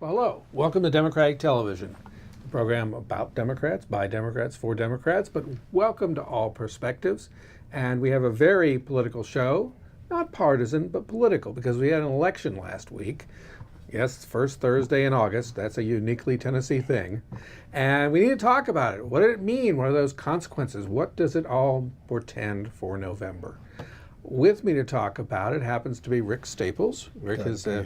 Well, hello. Welcome to Democratic Television, a program about Democrats, by Democrats, for Democrats, but welcome to all perspectives. And we have a very political show, not partisan, but political, because we had an election last week. Yes, first Thursday in August. That's a uniquely Tennessee thing. And we need to talk about it. What did it mean? What are those consequences? What does it all portend for November? With me to talk about it happens to be Rick Staples. Rick is a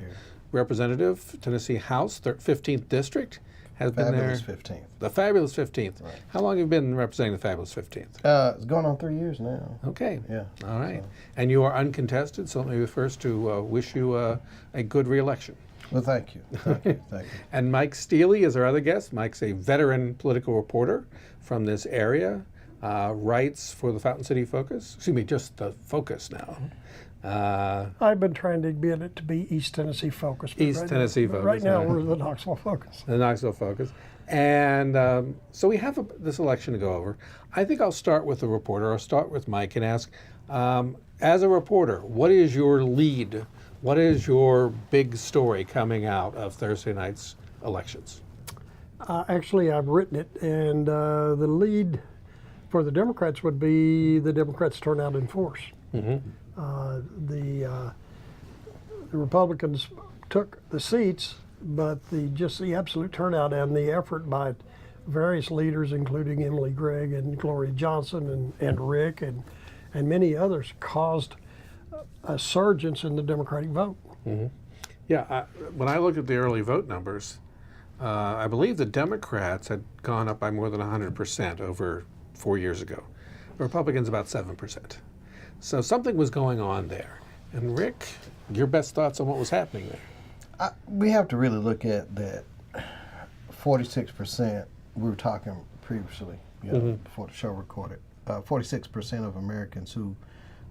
representative, Tennessee House, 15th District. Has been there. Fabulous 15th. The fabulous 15th. Right. How long have you been representing the fabulous 15th? It's going on 3 years now. Okay. Yeah. All right. So. And you are uncontested, so let me be first to wish you a good re-election. Well, thank you. Thank you. Thank you. And Mike Steely is our other guest. Mike's a veteran political reporter from this area, writes for the Fountain City Focus. Excuse me, just the Focus now. I've been trying to get it to be East Tennessee Focus. East Tennessee Focus. Right now, right. we're the Knoxville Focus. The Knoxville Focus. And so we have this election to go over. I think I'll start with the reporter. I'll start with Mike and ask, as a reporter, what is your lead? What is your big story coming out of Thursday night's elections? Actually, I've written it, and the lead for the Democrats would be the Democrats' turnout in force. Mm-hmm. The Republicans took the seats, but the absolute turnout and the effort by various leaders, including Emily Gregg and Gloria Johnson and Rick and many others, caused a surge in the Democratic vote. Mm-hmm. Yeah, when I look at the early vote numbers, I believe the Democrats had gone up by more than 100% over 4 years ago. The Republicans about 7%. So something was going on there. And Rick, your best thoughts on what was happening there? We have to really look at that 46%, we were talking previously, before the show recorded, 46% of Americans who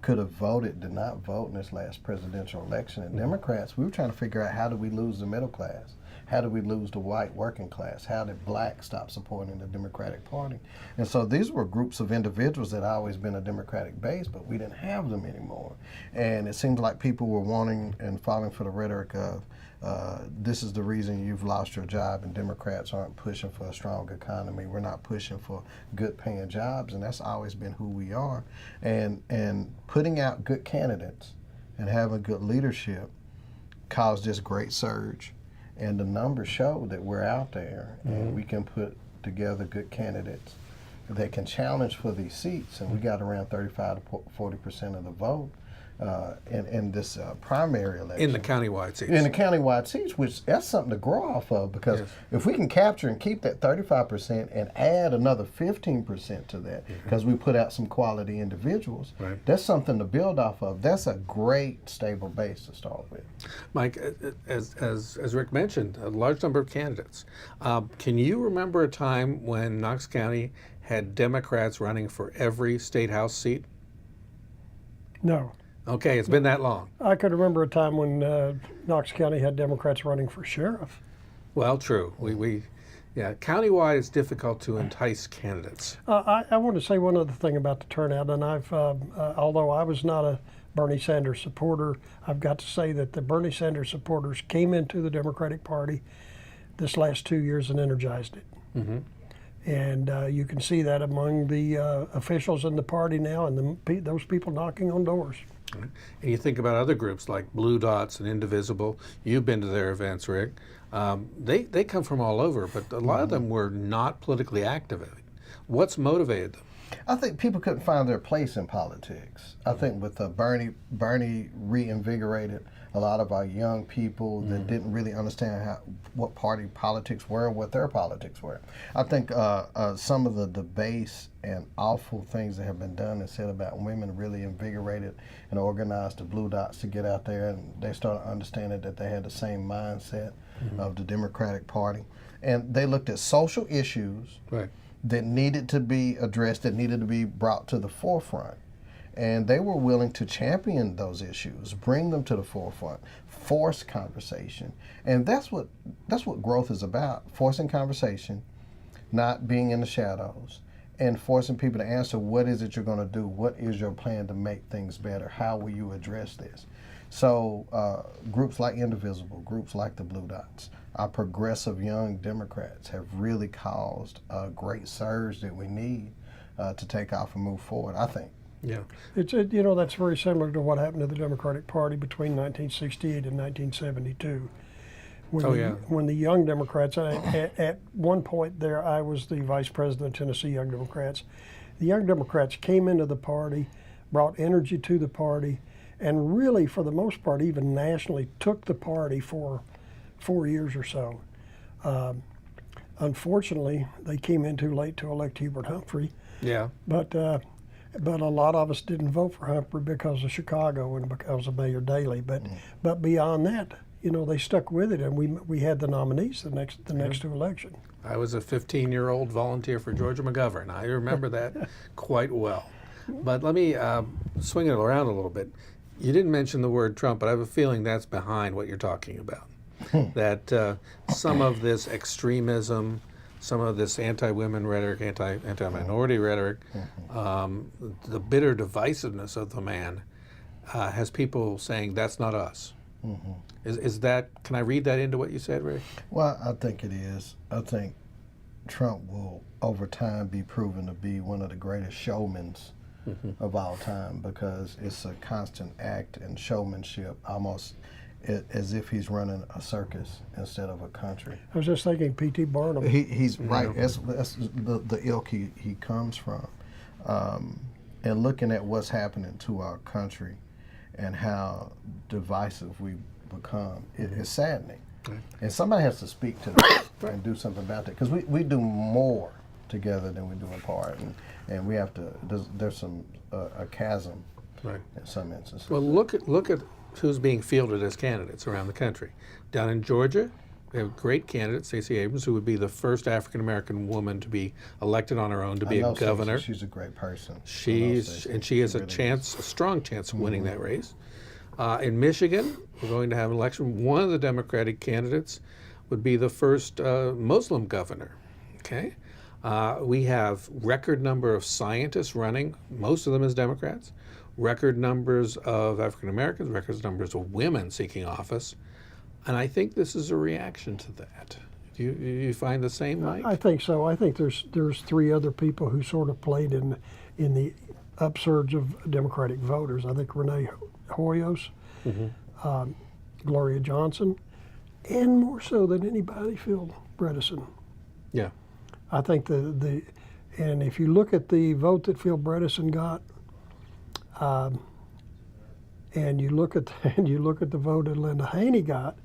could have voted did not vote in this last presidential election. And Democrats, we were trying to figure out, how do we lose the middle class? How do we lose the white working class? How did blacks stop supporting the Democratic Party? And so these were groups of individuals that had always been a Democratic base, but we didn't have them anymore. And it seems like people were wanting and falling for the rhetoric of, this is the reason you've lost your job, and Democrats aren't pushing for a strong economy. We're not pushing for good paying jobs, and that's always been who we are. And putting out good candidates and having good leadership caused this great surge. And the numbers show that we're out there, and we can put together good candidates that can challenge for these seats. And we got around 35 to 40% of the vote in this primary election. In the countywide seats. In the countywide seats, which that's something to grow off of, because if we can capture and keep that 35% and add another 15% to that, because we put out some quality individuals, that's something to build off of. That's a great stable base to start with. Mike, as Rick mentioned, a large number of candidates. Can you remember a time when Knox County had Democrats running for every state house seat? No. Okay, it's been that long. I could remember a time when Knox County had Democrats running for sheriff. Well, true. Countywide it's difficult to entice candidates. I want to say one other thing about the turnout, and although I was not a Bernie Sanders supporter, I've got to say that the Bernie Sanders supporters came into the Democratic Party this last 2 years and energized it. Mm-hmm. And you can see that among the officials in the party now, and those people knocking on doors. And you think about other groups like Blue Dots and Indivisible. You've been to their events, Rick. They come from all over, but a lot of them were not politically active. What's motivated them? I think people couldn't find their place in politics. I think with Bernie reinvigorated a lot of our young people that didn't really understand what party politics were, what their politics were. I think some of the debase and awful things that have been done and said about women really invigorated and organized the Blue Dots to get out there, and they started understanding that they had the same mindset of the Democratic Party. And they looked at social issues that needed to be addressed, that needed to be brought to the forefront. And they were willing to champion those issues, bring them to the forefront, force conversation. And that's what growth is about, forcing conversation, not being in the shadows, and forcing people to answer, what is it you're going to do? What is your plan to make things better? How will you address this? So groups like Indivisible, groups like the Blue Dots, our progressive young Democrats have really caused a great surge that we need to take off and move forward, I think. Yeah. That's very similar to what happened to the Democratic Party between 1968 and 1972. When the young Democrats, at one point there, I was the vice president of Tennessee Young Democrats. The Young Democrats came into the party, brought energy to the party, and really, for the most part, even nationally, took the party for 4 years or so. Unfortunately, they came in too late to elect Hubert Humphrey. Yeah. But a lot of us didn't vote for Humphrey because of Chicago and because of Mayor Daley. But beyond that, they stuck with it, and we had the nominees the next two elections. I was a 15-year-old volunteer for Georgia McGovern. I remember that quite well. But let me swing it around a little bit. You didn't mention the word Trump, but I have a feeling that's behind what you're talking about. That some of this extremism, some of this anti-women rhetoric, anti-minority rhetoric, the bitter divisiveness of the man has people saying that's not us. Is that, can I read that into what you said, Ray? Well, I think it is. I think Trump will, over time, be proven to be one of the greatest showmen of all time, because it's a constant act and showmanship, almost as if he's running a circus instead of a country. I was just thinking P.T. Barnum. He's right. That's the ilk he comes from. And looking at what's happening to our country and how divisive we become, it's saddening. Right. And somebody has to speak to that and do something about that, because we do more together than we do apart, and we have to. There's some a chasm, right, in some instances. Well, look at who's being fielded as candidates around the country. Down in Georgia, we have a great candidate, Stacey Abrams, who would be the first African American woman to be elected on her own to be a governor. She's a great person. She has a strong chance of winning that race. In Michigan, we're going to have an election. One of the Democratic candidates would be the first Muslim governor. Okay, we have record number of scientists running, most of them as Democrats. Record numbers of African Americans, record numbers of women seeking office, and I think this is a reaction to that. Do you find the same, Mike? I think so. I think there's three other people who sort of played in the upsurge of Democratic voters. I think Renee Hoyos, Gloria Johnson, and more so than anybody, Phil Bredesen. Yeah, I think and if you look at the vote that Phil Bredesen got, and you look at the vote that Linda Haney got,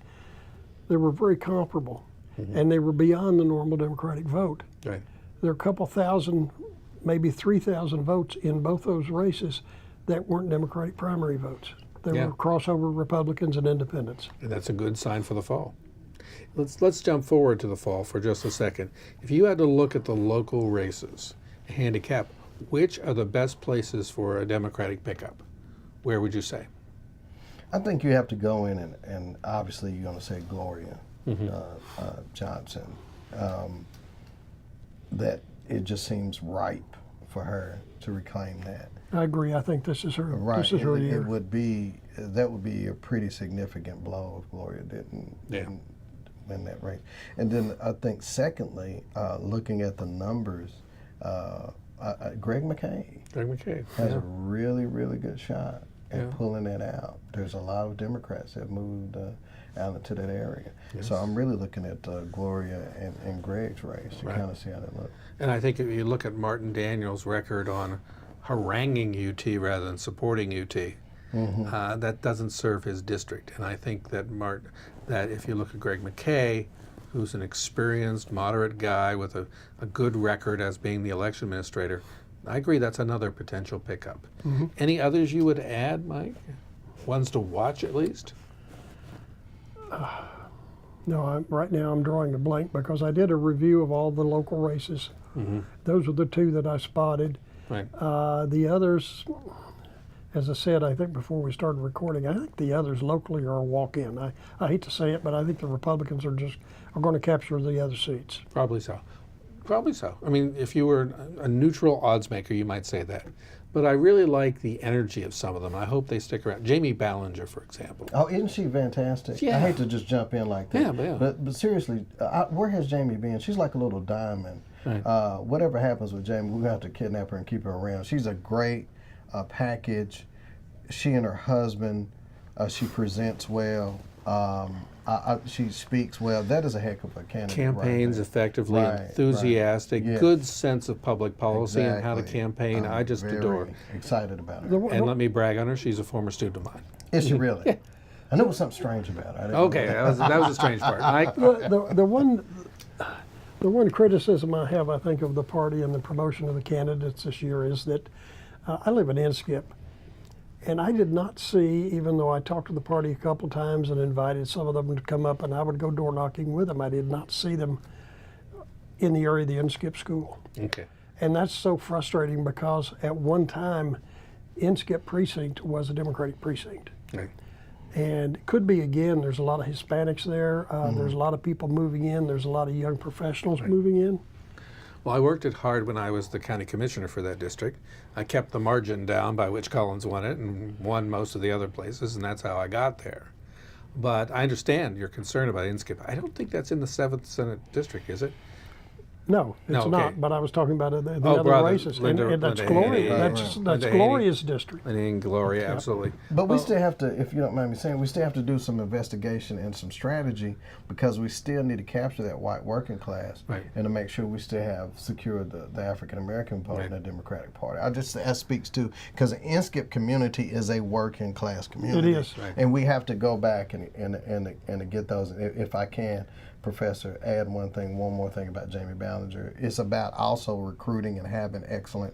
they were very comparable, and they were beyond the normal Democratic vote. Right. There are a couple thousand, maybe 3,000 votes in both those races that weren't Democratic primary votes. They were crossover Republicans and independents. And that's a good sign for the fall. Let's jump forward to the fall for just a second. If you had to look at the local races, handicap, which are the best places for a Democratic pickup? Where would you say? I think you have to go in and obviously you're going to say Gloria Johnson. That it just seems ripe for her to reclaim that. I agree. I think this is her. Right. This is her year. That would be a pretty significant blow if Gloria didn't win that race. And then I think secondly, looking at the numbers, Greg McKay has a really, really good shot at pulling that out. There's a lot of Democrats that moved out into that area. Yes. So I'm really looking at Gloria and Greg's race to kind of see how that looks. And I think if you look at Martin Daniels' record on haranguing UT rather than supporting UT, that doesn't serve his district. And I think that if you look at Greg McKay, who's an experienced, moderate guy with a good record as being the election administrator, I agree that's another potential pickup. Any others you would add, Mike? Ones to watch at least? No, right now I'm drawing a blank because I did a review of all the local races. Those were the two that I spotted. Right. The others, as I said, I think before we started recording, I think the others locally are a walk-in. I hate to say it, but I think the Republicans are going to capture the other seats. Probably so. Probably so. I mean, if you were a neutral odds maker, you might say that. but I really like the energy of some of them. I hope they stick around. Jamie Ballinger, for example. Oh, isn't she fantastic? Yeah. I hate to just jump in like that. Yeah. But seriously, where has Jamie been? She's like a little diamond. Right. Whatever happens with Jamie, we're going to have to kidnap her and keep her around. She's a great package. She and her husband, she presents well. She speaks well. That is a heck of a candidate. Campaigns right effectively, Right, enthusiastic, right. Yes. good sense of public policy and how to Exactly. campaign. I'm I just very adore her. excited about her. And let me brag on her. She's a former student of mine. Is she really? Yeah. I knew it was something strange about her. I didn't know Okay, that was the strange part. Mike? The one criticism I have, I think, of the party and the promotion of the candidates this year is that I live in Inskip, and I did not see, even though I talked to the party a couple times and invited some of them to come up, and I would go door knocking with them, I did not see them in the area of the Inskip school. Okay. And that's so frustrating because at one time, Inskip precinct was a Democratic precinct. Right. And it could be again, there's a lot of Hispanics there. There's a lot of people moving in. There's a lot of young professionals moving in. Well, I worked it hard when I was the county commissioner for that district. I kept the margin down by which Collins won it and won most of the other places, and that's how I got there. But I understand your concern about Inskip. I don't think that's in the 7th Senate District, is it? No, it's No, okay. not. But I was talking about the Oh, other brother, races, Linda- and that's Linda Gloria. Haney. That's Linda Haney. Gloria's district. And in Gloria, absolutely. But we still have to, if you don't mind me saying, we still have to do some investigation and some strategy because we still need to capture that white working class Right. and to make sure we still have secured the African American vote in the Democratic Party. That speaks to, because the Inskip community is a working class community. It is. Right. And we have to go back and get those. If I can, Professor, add one more thing about Jamie Ballinger. It's about also recruiting and having excellent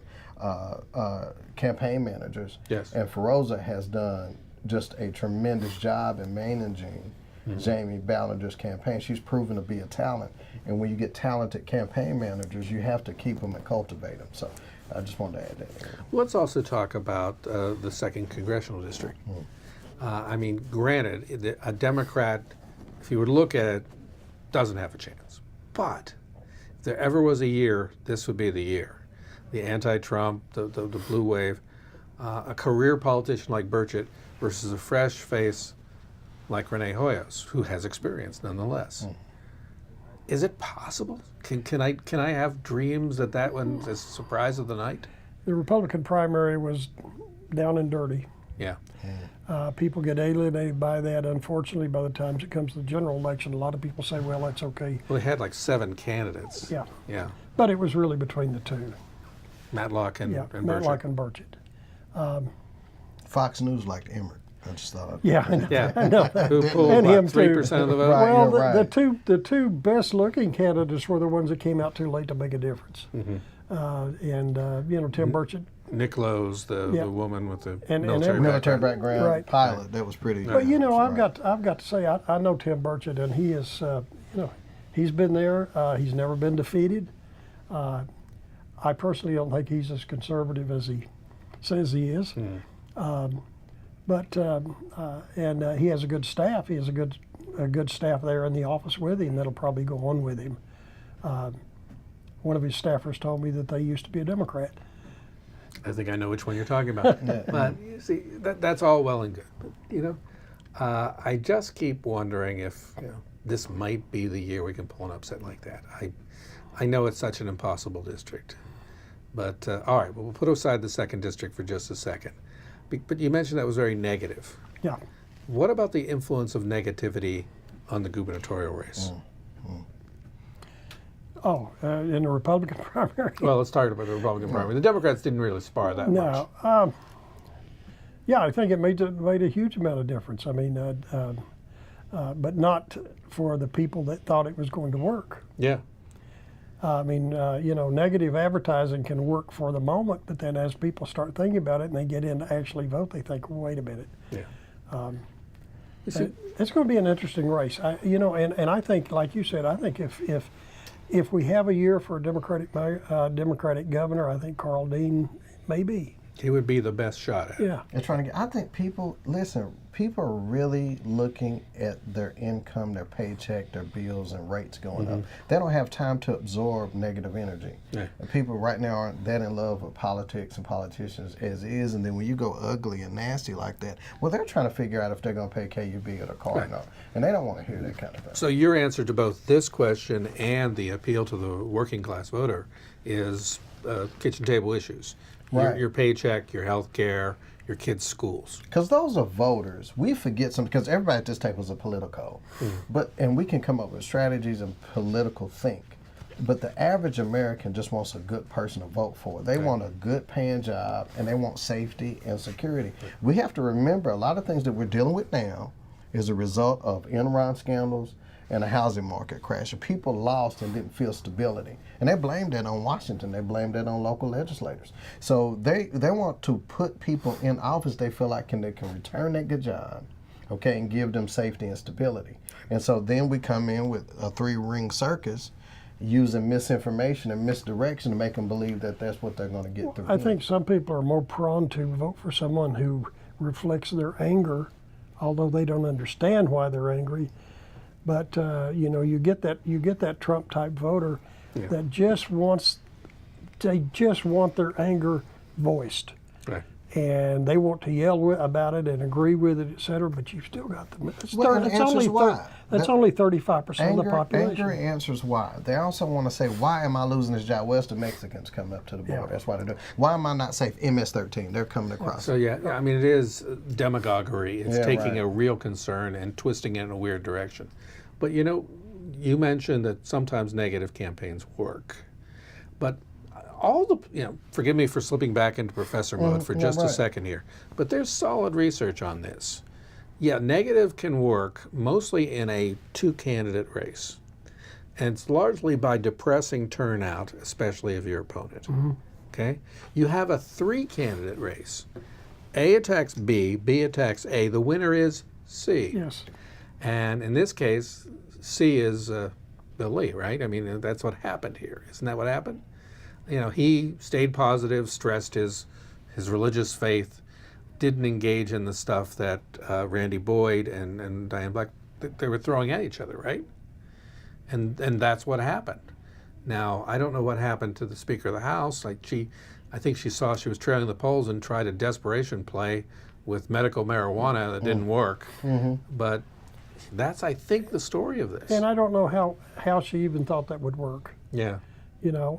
campaign managers. Yes. And Feroza has done just a tremendous job in managing Jamie Ballinger's campaign. She's proven to be a talent. And when you get talented campaign managers, you have to keep them and cultivate them. So I just wanted to add that. Let's also talk about the 2nd Congressional District. I mean, granted, a Democrat, if you were to look at it, doesn't have a chance. But if there ever was a year, this would be the year. The anti-Trump, the blue wave, a career politician like Burchett versus a fresh face like Rene Hoyos, who has experience nonetheless. Is it possible? Can I have dreams that one is the surprise of the night? The Republican primary was down and dirty. Yeah. People get alienated by that. Unfortunately, by the time it comes to the general election, a lot of people say, well, that's okay. Well, they had like 7 candidates. Yeah. Yeah. But it was really between the two. Matlock and Burchett. Matlock and Burchett. Fox News liked Emmert. I just thought. Yeah, I know. Yeah. I know that. Who pulled And him what, too. 3% of the vote? Right. Well, you're right. the two best looking candidates were the ones that came out too late to make a difference. Tim Burchett. Nick Lowe's, the Yeah. woman with the And military Military background. background Right. pilot. That was pretty. But I've right. got to say I know Tim Burchett, and he is he's been there. He's never been defeated. I personally don't think he's as conservative as he says he is. But he has a good staff. He has a good staff there in the office with him that'll probably go on with him. One of his staffers told me that they used to be a Democrat. I think I know which one you're talking about. But you see, that's all well and good. But, I just keep wondering if this might be the year we can pull an upset like that. I know it's such an impossible district. But all right, well, we'll put aside the 2nd District for just a second. But you mentioned that was very negative. Yeah. What about the influence of negativity on the gubernatorial race? In the Republican primary. Well, let's talk about the Republican primary. The Democrats didn't really spar that much. No. Yeah, I think it made a huge amount of difference. I mean, but not for the people that thought it was going to work. Yeah. I mean, negative advertising can work for the moment, but then as people start thinking about it and they get in to actually vote, they think, well, wait a minute. Yeah. It's going to be an interesting race. And I think, like you said, I think if we have a year for a Democratic governor, I think Carl Dean may be. He would be the best shot at it. Yeah. They're trying to get. I think people are really looking at their income, their paycheck, their bills, and rates going up. They don't have time to absorb negative energy. Yeah. And people right now aren't that in love with politics and politicians as is. And then when you go ugly and nasty like that, well, they're trying to figure out if they're going to pay KUB or the Cardinal, and they don't want to hear that kind of thing. So your answer to both this question and the appeal to the working class voter is kitchen table issues. Right. Your paycheck, your health care, your kids' schools. Because those are voters. We forget something, because everybody at this table is a political. And we can come up with strategies and political think. But the average American just wants a good person to vote for. They want a good paying job, and they want safety and security. We have to remember a lot of things that we're dealing with now is a result of Enron scandals and a housing market crash. People lost and didn't feel stability. And they blamed that on Washington. They blamed that on local legislators. So they want to put people in office they feel like they can return that good job, okay, and give them safety and stability. And so then we come in with a three-ring circus using misinformation and misdirection to make them believe that that's what they're going to get through. I think some people are more prone to vote for someone who reflects their anger, although they don't understand why they're angry. But you get that Trump type voter that just want their anger voiced, Right. and they want to yell about it and agree with it, etc. But you've still got the. And the answer is why. That's only 35% of the population. Anger answers why. They also want to say, why am I losing this job? Well, it's the Mexicans coming up to the border. Yeah. That's why they do. Why am I not safe? MS-13, they're coming across. So I mean, it is demagoguery. It's taking right. a real concern and twisting it in a weird direction. But you mentioned that sometimes negative campaigns work. But all the, forgive me for slipping back into professor mode for just a second here, but there's solid research on this. Yeah, negative can work mostly in a two-candidate race. And it's largely by depressing turnout, especially of your opponent. Okay? You have a three-candidate race. A attacks B, B attacks A. The winner is C. Yes. And in this case, C is Bill Lee, right? I mean, that's what happened here. Isn't that what happened? He stayed positive, stressed his religious faith, didn't engage in the stuff that Randy Boyd and Diane Black, they were throwing at each other, right? And that's what happened. Now, I don't know what happened to the Speaker of the House. I think she saw she was trailing the polls and tried a desperation play with medical marijuana that didn't work. But that's, I think, the story of this. And I don't know how she even thought that would work. Yeah.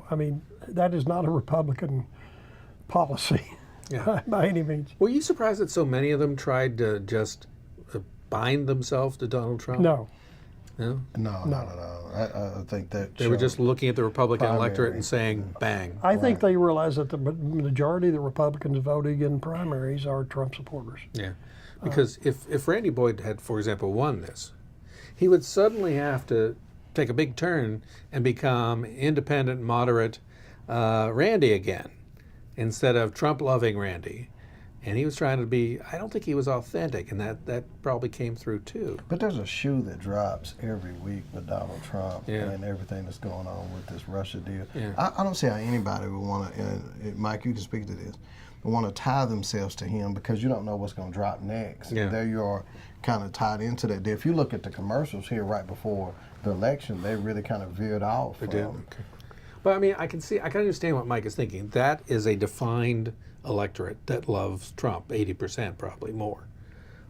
I mean, that is not a Republican policy by any means. Were you surprised that so many of them tried to just bind themselves to Donald Trump? No. No? No. I think that They were just looking at the Republican primary. electorate and saying, bang. I think they realize that the majority of the Republicans voting in primaries are Trump supporters. Yeah. Because if Randy Boyd had, for example, won this, he would suddenly have to take a big turn and become independent, moderate Randy again, instead of Trump-loving Randy. And he was trying to be, I don't think he was authentic, and that probably came through too. But there's a shoe that drops every week with Donald Trump Yeah. and everything that's going on with this Russia deal. Yeah. I don't see how anybody would want to, and Mike, you can speak to this, want to tie themselves to him because you don't know what's going to drop next. Yeah. There you are kind of tied into that deal. If you look at the commercials here right before the election, they really kind of veered off. They did. Okay. But I mean, I can understand what Mike is thinking. That is a defined electorate that loves Trump, 80% probably more.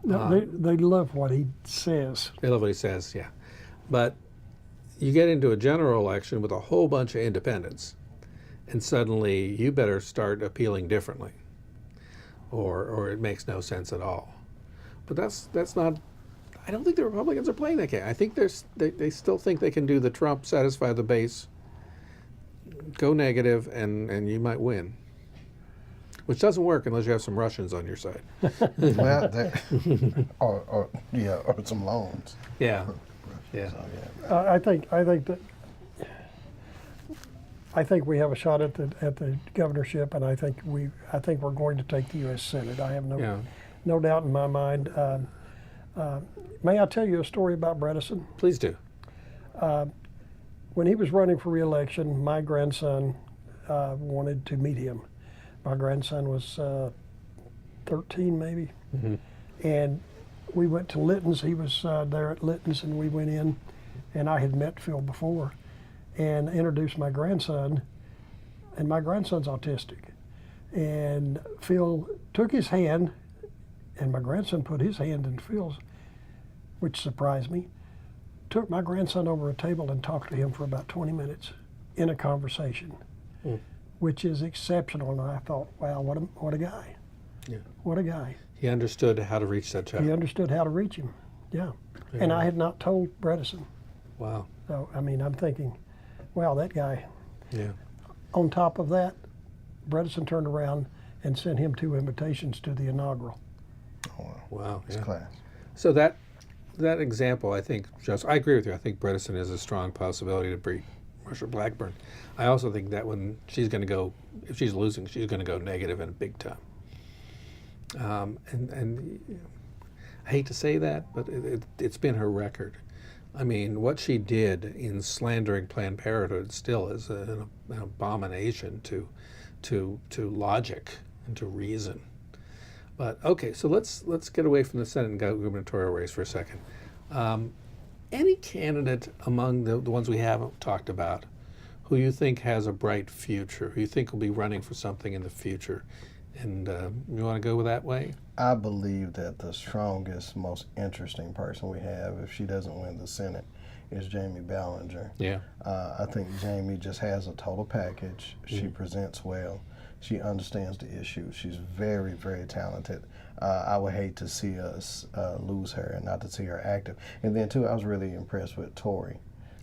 No, they love what he says. They love what he says, yeah. But you get into a general election with a whole bunch of independents, and suddenly you better start appealing differently, or it makes no sense at all. But that's not. I don't think the Republicans are playing that game. I think they still think they can do the Trump, satisfy the base, go negative, and you might win. Which doesn't work unless you have some Russians on your side. Well, or some loans. Yeah. Yeah. So, yeah. I think we have a shot at the governorship, and I think we're going to take the U.S. Senate. I have no doubt in my mind. May I tell you a story about Bredesen? Please do. When he was running for re-election, my grandson wanted to meet him My grandson was 13 maybe. Mm-hmm. And we went to Litton's. He was there at Litton's, and we went in, and I had met Phil before and introduced my grandson, and my grandson's autistic. And Phil took his hand, and my grandson put his hand in Phil's, which surprised me, took my grandson over a table and talked to him for about 20 minutes in a conversation, which is exceptional. And I thought, wow, what a guy. Yeah. What a guy. He understood how to reach that child. He understood how to reach him, yeah. And I had not told Bredesen. Wow. So, I mean, I'm thinking, wow, that guy. Yeah. On top of that, Bredesen turned around and sent him 2 invitations to the inaugural. Oh, wow. Wow. It's Yeah. class. So that example, I think, I agree with you. I think Bredesen is a strong possibility to beat Marsha Blackburn. I also think that when she's going to go, if she's losing, she's going to go negative and big time. And I hate to say that, but it's been her record. I mean, what she did in slandering Planned Parenthood still is an abomination to logic and to reason. But okay, so let's get away from the Senate and gubernatorial race for a second. Any candidate among the ones we haven't talked about who you think has a bright future, who you think will be running for something in the future? And you want to go that way? I believe that the strongest, most interesting person we have, if she doesn't win the Senate, is Jamie Ballinger. Yeah. I think Jamie just has a total package. She presents well. She understands the issues. She's very, very talented. I would hate to see us lose her and not to see her active. And then, too, I was really impressed with Tory.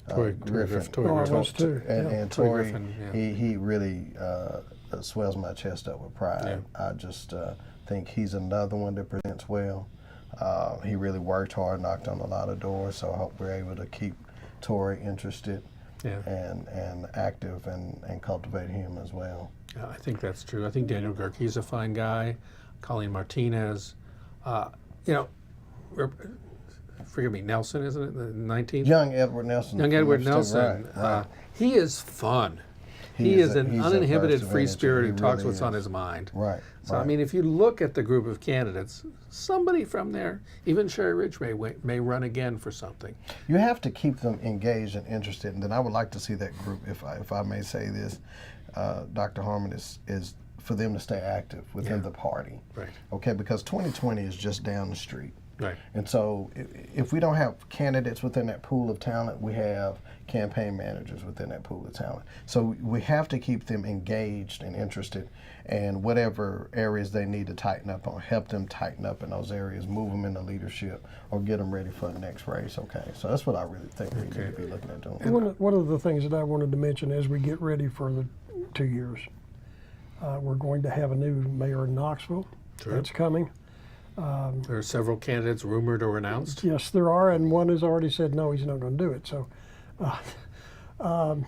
Griffin. Oh, I was too. And Tory Tory, Griffin, yeah. he really swells my chest up with pride. Yeah. I just think he's another one that presents well. He really worked hard, knocked on a lot of doors, so I hope we're able to keep Tory interested and active and cultivate him as well. Yeah, I think that's true. I think Daniel Gerke's a fine guy. Colleen Martinez. Forgive me, Nelson, isn't it? The 19th? Young Edward Nelson. Young Edward Nelson. Right. He is fun. He is an he's a uninhibited, burst of free energy. spirit He who talks really what's on is. his mind. Right. So, I mean, if you look at the group of candidates, somebody from there, even Sherry Ridge may run again for something. You have to keep them engaged and interested, and then I would like to see that group, if I may say this, Dr. Harmon, is for them to stay active within the party. Right. Okay, because 2020 is just down the street. Right. And so if we don't have candidates within that pool of talent, we have campaign managers within that pool of talent. So we have to keep them engaged and interested, and whatever areas they need to tighten up on, help them tighten up in those areas, move them into leadership, or get them ready for the next race. Okay, so that's what I really think we need to be looking at doing. One of the things that I wanted to mention as we get ready for the 2 years, we're going to have a new mayor in Knoxville. Sure. That's coming. There are several candidates rumored or announced. Yes, there are, and one has already said no, he's not going to do it. So, Well,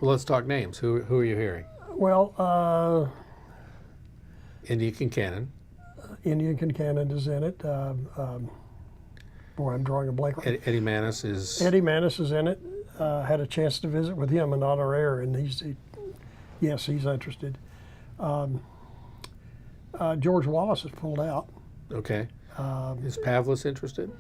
let's talk names. Who are you hearing? well, India Kincannon. Indian Kincannon is in it. Boy, I'm drawing a blank. Eddie Manis is. Eddie Manis is in it. Had a chance to visit with him in honor air, and yes, he's interested. George Wallace has pulled out. Okay. Is Pavlis interested?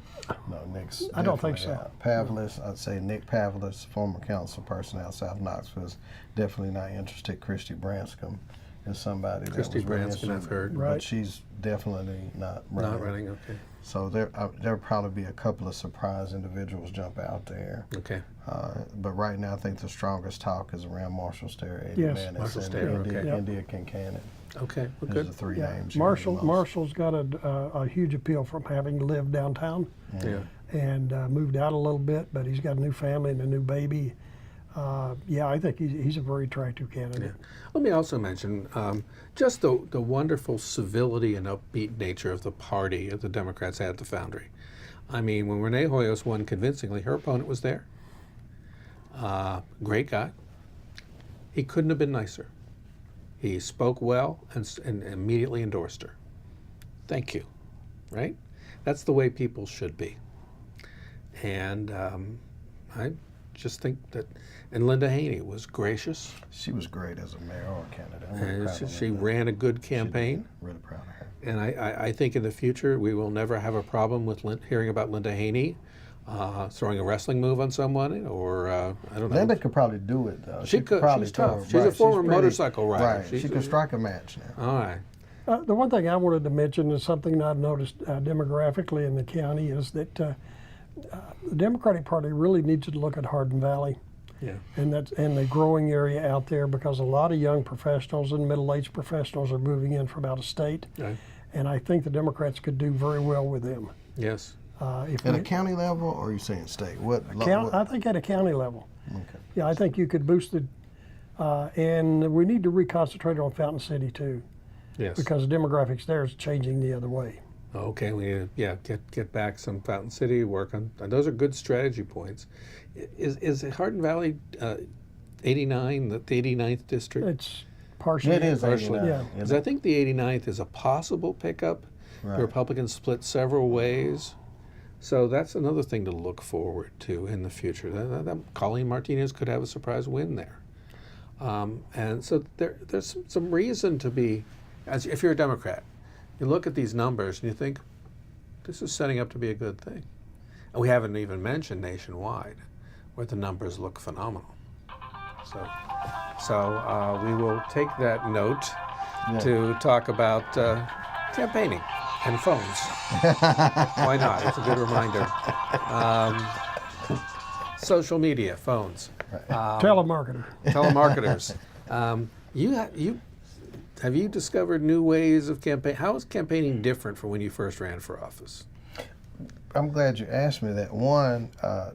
No, Nick's I don't think definitely so. out. Pavlis, I'd say Nick Pavlis, former council person out South Knoxville, is definitely not interested. Christy Branscombe is somebody Christy that was really Branscombe, I've interested, heard. Right. but she's definitely not running. Not running. Okay. So there'll probably be a couple of surprise individuals jump out there. Okay. But right now, I think the strongest talk is around Marshall Stare, Eddie Yes. Manis, Marshall and Stare, India, okay. Yep. India Kincannon. Okay. Well, Those are good. the three Yeah. names. you hear the most. Marshall's got a huge appeal from having lived downtown Yeah. and moved out a little bit, but he's got a new family and a new baby. I think he's a very attractive candidate. Let me also mention just the wonderful civility and upbeat nature of the party that the Democrats had at the Foundry. I mean, when Renee Hoyos won convincingly, her opponent was there. Great guy. He couldn't have been nicer. He spoke well and immediately endorsed her. Thank you. Right? That's the way people should be. And just think that, and Linda Haney was gracious. She was great as a mayoral candidate. I'm really And proud of she Linda. ran a good She did. campaign. Really proud of her. And I think in the future we will never have a problem with hearing about Linda Haney throwing a wrestling move on someone, or I don't know. Linda could probably do it though. She could. probably She's throw tough. it. She's a former pretty- motorcycle rider. Right. She's She can strike a match now. All right. The one thing I wanted to mention is something I've noticed demographically in the county is that the Democratic Party really needs to look at Hardin Valley Yeah. and the growing area out there, because a lot of young professionals and middle-aged professionals are moving in from out of state, Okay. and I think the Democrats could do very well with them. Yes. If At we- a county level, or are you saying state? What? I think at a county level. Okay. Yeah, I think you could boost it, and we need to reconcentrate on Fountain City too, Yes. because the demographics there is changing the other way. Okay, we need to get back some Fountain City, work on, and those are good strategy points. Is Hardin Valley 89, the 89th district? It's partially. It is Partially. 89. Yeah. isn't Because it? I think the 89th is a possible pickup. Right. The Republicans split several ways. So that's another thing to look forward to in the future. Colleen Martinez could have a surprise win there. And so there's some reason to be, if you're a Democrat, you look at these numbers and you think, this is setting up to be a good thing. And we haven't even mentioned nationwide, where the numbers look phenomenal. So we will take that note to talk about campaigning and phones. Why not? It's a good reminder. Social media, phones, Telemarketer. telemarketers. Have you discovered new ways of campaign? How is campaigning different from when you first ran for office? I'm glad you asked me that. One,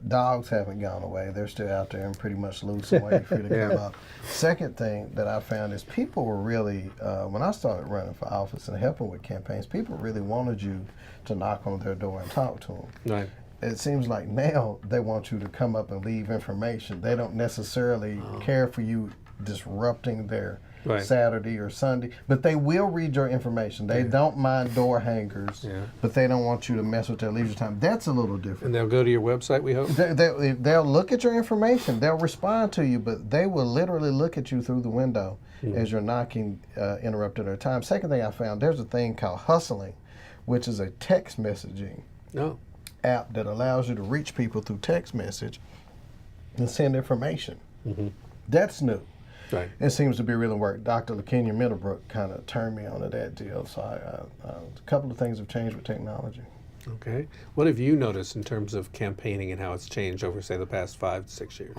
dogs haven't gone away. They're still out there and pretty much loose and waiting for you to come up. Second thing that I found is people were really, when I started running for office and helping with campaigns, people really wanted you to knock on their door and talk to them. Right. It seems like now they want you to come up and leave information. They don't necessarily care for you disrupting their Saturday or Sunday, but they will read your information. They don't mind door hangers, but they don't want you to mess with their leisure time. That's a little different. And they'll go to your website, we hope? They'll look at your information. They'll respond to you, but they will literally look at you through the window as you're knocking, interrupting their time. Second thing I found, there's a thing called hustling, which is a text messaging app that allows you to reach people through text message and send information. That's new. Right. It seems to be really work. Dr. LaKenya Middlebrook kind of turned me on to that deal. So a couple of things have changed with technology. Okay. What have you noticed in terms of campaigning and how it's changed over, say, the past 5 to 6 years?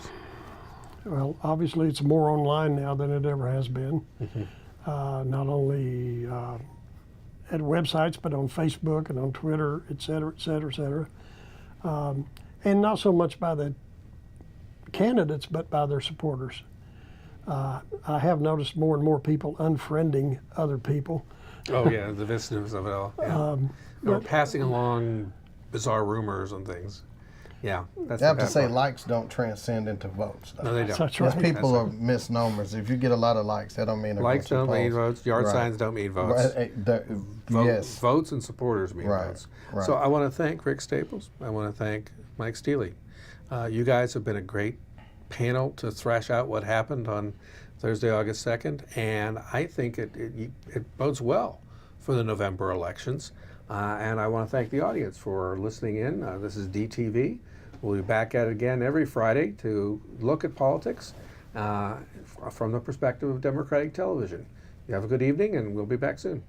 Well, obviously it's more online now than it ever has been. Not only at websites, but on Facebook and on Twitter, et cetera, et cetera, et cetera. And not so much by the candidates, but by their supporters. I have noticed more and more people unfriending other people. Oh, yeah, the viciousness of it all. Yeah. Or passing along bizarre rumors and things. Yeah. That's I have the to bad say, part. likes don't transcend into votes. Though. No, they don't. That's Yes, right. people are misnomers. If you get a lot of likes, that don't mean they're Likes going to don't mean support. votes. Yard Right. signs don't mean votes. Yes. Votes and supporters mean Right, votes. right. So I want to thank Rick Staples. I want to thank Mike Steely. You guys have been a great panel to thrash out what happened on Thursday, August 2nd, and I think it bodes well for the November elections. And I want to thank the audience for listening in. This is DTV. We'll be back at it again every Friday to look at politics from the perspective of Democratic television. You have a good evening, and we'll be back soon.